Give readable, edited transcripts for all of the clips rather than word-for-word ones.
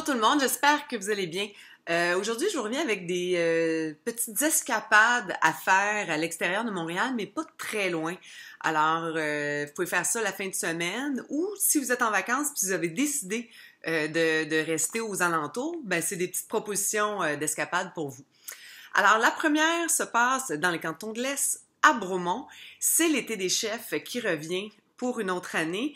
tout le monde, j'espère que vous allez bien. Aujourd'hui, je vous reviens avec des petites escapades à faire à l'extérieur de Montréal, mais pas très loin. Alors, vous pouvez faire ça la fin de semaine ou si vous êtes en vacances puis vous avez décidé de rester aux alentours, ben c'est des petites propositions d'escapades pour vous. Alors, la première se passe dans le canton de l'Est, à Bromont. C'est l'été des chefs qui revient pour une autre année.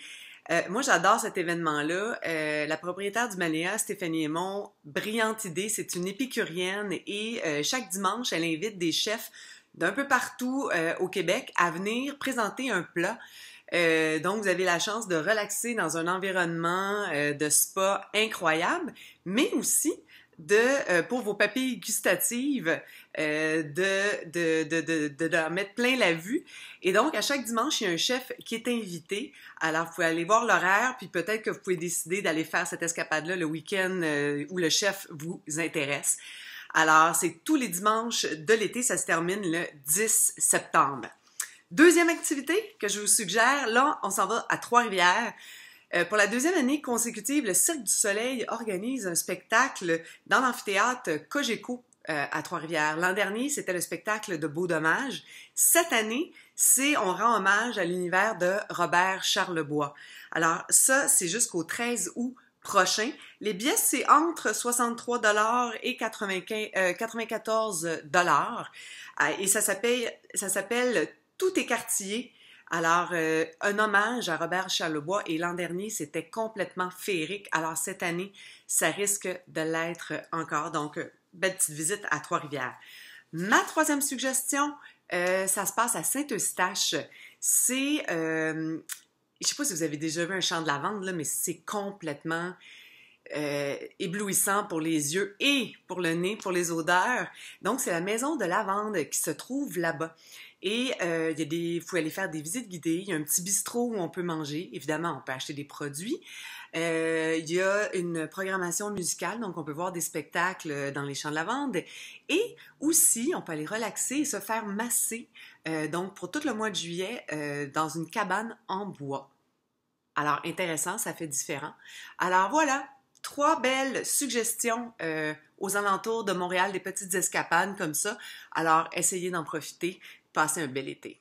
Moi, j'adore cet événement-là. La propriétaire du Maléa, Stéphanie Aymon, brillante idée. C'est une épicurienne et chaque dimanche, elle invite des chefs d'un peu partout au Québec à venir présenter un plat. Donc, vous avez la chance de relaxer dans un environnement de spa incroyable, mais aussi pour vos papilles gustatives, de leur mettre plein la vue. Et donc, à chaque dimanche, il y a un chef qui est invité. Alors, vous pouvez aller voir l'horaire, puis peut-être que vous pouvez décider d'aller faire cette escapade-là le week-end où le chef vous intéresse. Alors, c'est tous les dimanches de l'été, ça se termine le 10 septembre. Deuxième activité que je vous suggère, là, on s'en va à Trois-Rivières. Pour la deuxième année consécutive, le Cirque du Soleil organise un spectacle dans l'amphithéâtre Cogeco à Trois-Rivières. L'an dernier, c'était le spectacle de Beau Dommage. Cette année, on rend hommage à l'univers de Robert Charlebois. Alors ça, c'est jusqu'au 13 août prochain. Les billets, c'est entre 63 $ et 94 $. Et ça s'appelle Tout écartillé. Alors, un hommage à Robert Charlebois, et l'an dernier, c'était complètement féerique. Alors, cette année, ça risque de l'être encore. Donc, belle petite visite à Trois-Rivières. Ma troisième suggestion, ça se passe à Saint-Eustache. C'est, je sais pas si vous avez déjà vu un champ de lavande, là, mais c'est complètement éblouissant pour les yeux et pour le nez, pour les odeurs. Donc, c'est la maison de lavande qui se trouve là-bas. Et il faut aller faire des visites guidées. Il y a un petit bistrot où on peut manger. Évidemment, on peut acheter des produits. Il y a une programmation musicale, donc on peut voir des spectacles dans les champs de lavande. Et aussi, on peut aller relaxer et se faire masser, donc pour tout le mois de juillet, dans une cabane en bois. Alors, intéressant, ça fait différent. Alors voilà, 3 belles suggestions aux alentours de Montréal, des petites escapades comme ça. Alors, essayez d'en profiter. Passez un bel été.